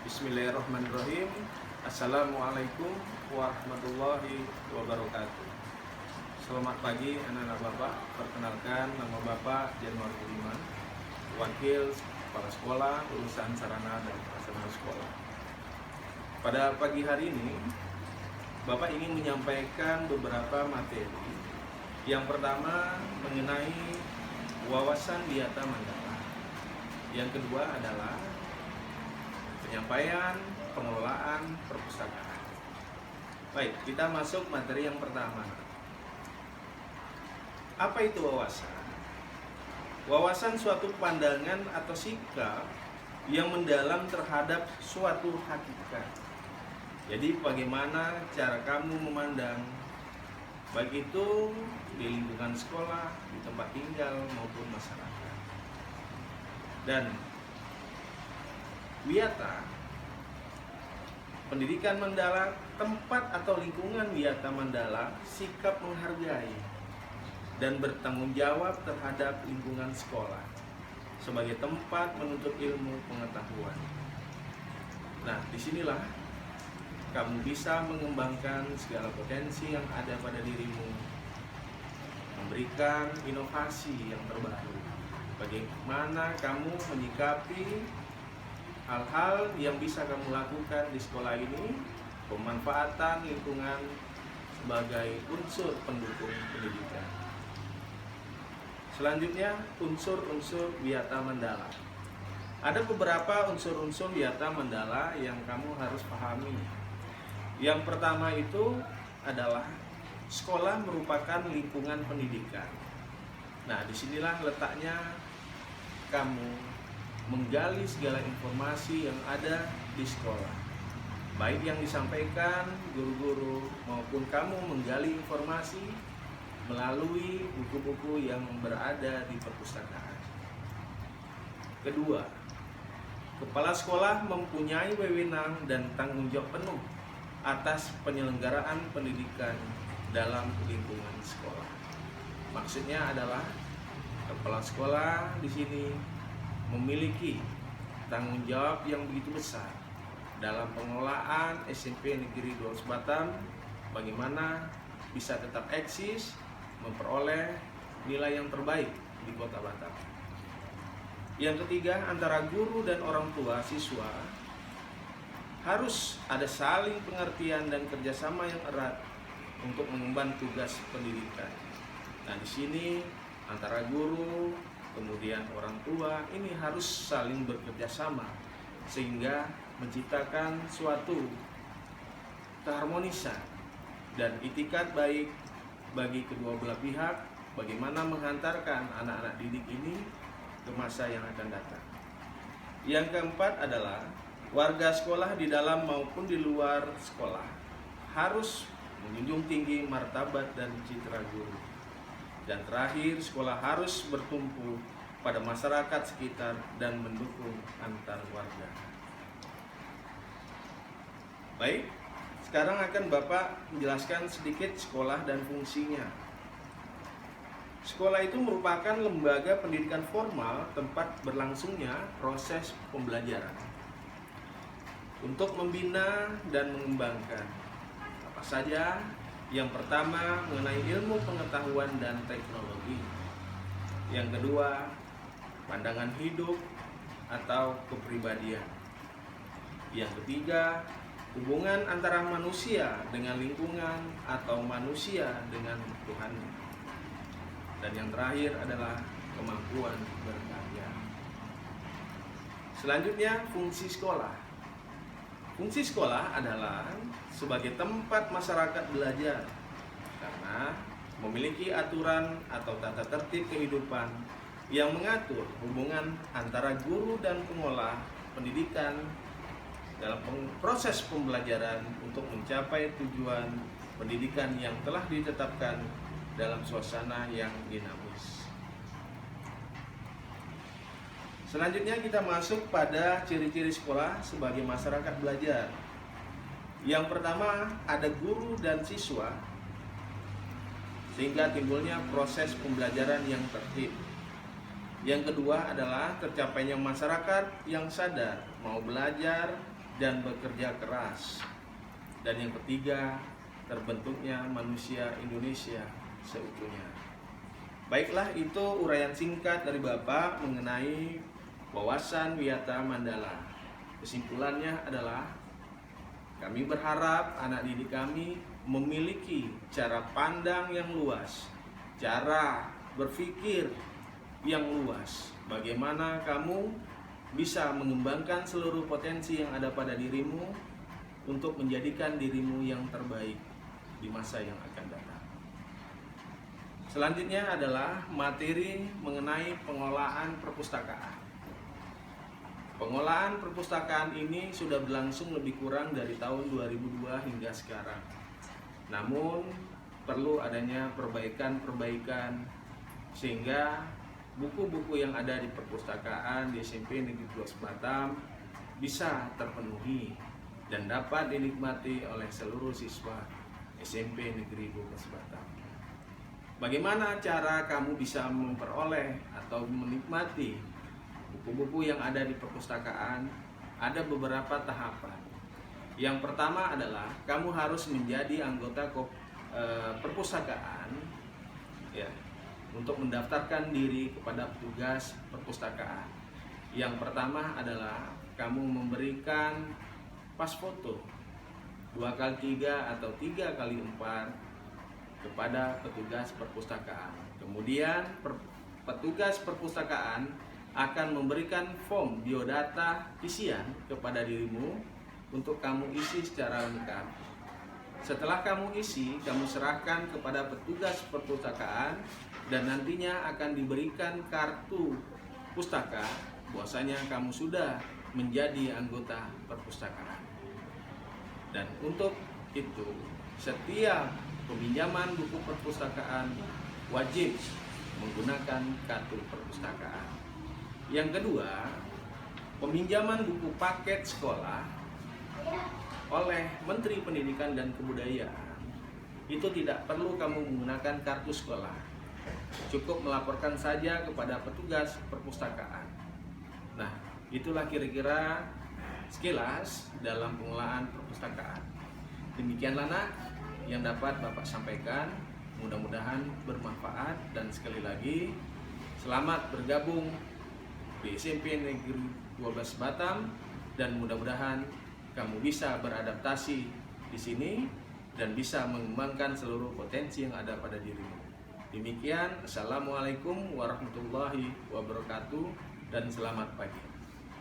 Bismillahirrahmanirrahim. Assalamualaikum warahmatullahi wabarakatuh. Selamat pagi anak-anak Bapak. Perkenalkan, nama Bapak Januar Budiman, Wakil Kepala Sekolah Urusan Sarana dan Prasarana Sekolah. Pada pagi hari ini, Bapak ingin menyampaikan beberapa materi. Yang pertama mengenai wawasan Wiyata Mandala. Yang kedua adalah penyampaian pengelolaan perpustakaan. Baik, kita masuk materi yang pertama. Apa itu wawasan? Wawasan suatu pandangan atau sikap yang mendalam terhadap suatu hakikat. Jadi bagaimana cara kamu memandang, baik itu di lingkungan sekolah, di tempat tinggal maupun masyarakat. Dan Wiyata, pendidikan Mandala, tempat atau lingkungan Wiyata Mandala, sikap menghargai dan bertanggung jawab terhadap lingkungan sekolah sebagai tempat menuntut ilmu pengetahuan. Nah, disinilah kamu bisa mengembangkan segala potensi yang ada pada dirimu, memberikan inovasi yang terbaru. Bagaimana kamu menyikapi hal-hal yang bisa kamu lakukan di sekolah ini, pemanfaatan lingkungan sebagai unsur pendukung pendidikan. Selanjutnya, unsur-unsur Wiyata Mandala. Ada beberapa unsur-unsur Wiyata Mandala yang kamu harus pahami. Yang pertama itu adalah sekolah merupakan lingkungan pendidikan. Nah, disinilah letaknya kamu menggali segala informasi yang ada di sekolah, baik yang disampaikan guru-guru maupun kamu menggali informasi melalui buku-buku yang berada di perpustakaan. Kedua, kepala sekolah mempunyai wewenang dan tanggung jawab penuh atas penyelenggaraan pendidikan dalam lingkungan sekolah. Maksudnya adalah kepala sekolah di sini memiliki tanggung jawab yang begitu besar dalam pengelolaan SMP Negeri 12 Batam, bagaimana bisa tetap eksis, memperoleh nilai yang terbaik di Kota Batam. Yang ketiga, antara guru dan orang tua siswa harus ada saling pengertian dan kerjasama yang erat untuk mengemban tugas pendidikan. Nah, di sini antara guru kemudian orang tua ini harus saling bekerja sama sehingga menciptakan suatu keharmonisan dan itikat baik bagi kedua belah pihak, bagaimana menghantarkan anak-anak didik ini ke masa yang akan datang. Yang keempat adalah warga sekolah di dalam maupun di luar sekolah harus menjunjung tinggi martabat dan citra guru. Dan terakhir, sekolah harus bertumpu pada masyarakat sekitar dan mendukung antar warga. Baik, sekarang akan Bapak menjelaskan sedikit sekolah dan fungsinya. Sekolah itu merupakan lembaga pendidikan formal tempat berlangsungnya proses pembelajaran untuk membina dan mengembangkan apa saja. Yang pertama mengenai ilmu pengetahuan dan teknologi. Yang kedua, pandangan hidup atau kepribadian. Yang ketiga, hubungan antara manusia dengan lingkungan atau manusia dengan Tuhan. Dan yang terakhir adalah kemampuan berkarya. Selanjutnya, fungsi sekolah. Fungsi sekolah adalah sebagai tempat masyarakat belajar karena memiliki aturan atau tata tertib kehidupan yang mengatur hubungan antara guru dan pengolah pendidikan dalam proses pembelajaran untuk mencapai tujuan pendidikan yang telah ditetapkan dalam suasana yang dinamis. Selanjutnya kita masuk pada ciri-ciri sekolah sebagai masyarakat belajar. Yang pertama, ada guru dan siswa sehingga timbulnya proses pembelajaran yang tertib. Yang kedua adalah tercapainya masyarakat yang sadar mau belajar dan bekerja keras. Dan yang ketiga, terbentuknya manusia Indonesia seutuhnya. Baiklah, itu uraian singkat dari Bapak mengenai wawasan Wiyata Mandala. Kesimpulannya adalah kami berharap anak didik kami memiliki cara pandang yang luas, cara berpikir yang luas. Bagaimana kamu bisa mengembangkan seluruh potensi yang ada pada dirimu untuk menjadikan dirimu yang terbaik di masa yang akan datang. Selanjutnya adalah materi mengenai pengolahan perpustakaan. Pengolahan perpustakaan ini sudah berlangsung lebih kurang dari tahun 2002 hingga sekarang. Namun perlu adanya perbaikan-perbaikan sehingga buku-buku yang ada di perpustakaan di SMP Negeri 12 Batam bisa terpenuhi dan dapat dinikmati oleh seluruh siswa SMP Negeri 12 Batam. Bagaimana cara kamu bisa memperoleh atau menikmati buku-buku yang ada di perpustakaan? Ada beberapa tahapan. Yang pertama adalah kamu harus menjadi anggota perpustakaan, ya, untuk mendaftarkan diri kepada petugas perpustakaan. Yang pertama adalah kamu memberikan pas foto 2x3 atau 3x4 kepada petugas perpustakaan. Kemudian petugas perpustakaan akan memberikan form biodata isian kepada dirimu untuk kamu isi secara lengkap. Setelah kamu isi, kamu serahkan kepada petugas perpustakaan dan nantinya akan diberikan kartu pustaka bahwasanya kamu sudah menjadi anggota perpustakaan. Dan untuk itu, setiap peminjaman buku perpustakaan wajib menggunakan kartu perpustakaan. Yang kedua, peminjaman buku paket sekolah oleh Menteri Pendidikan dan Kebudayaan itu tidak perlu kamu menggunakan kartu sekolah. Cukup melaporkan saja kepada petugas perpustakaan. Nah, itulah kira-kira sekilas dalam pengelolaan perpustakaan. Demikianlah nak yang dapat Bapak sampaikan, mudah-mudahan bermanfaat dan sekali lagi selamat bergabung di SMP Negeri 12 Batam dan mudah-mudahan kamu bisa beradaptasi di sini dan bisa mengembangkan seluruh potensi yang ada pada dirimu. Demikian, Assalamualaikum warahmatullahi wabarakatuh dan selamat pagi.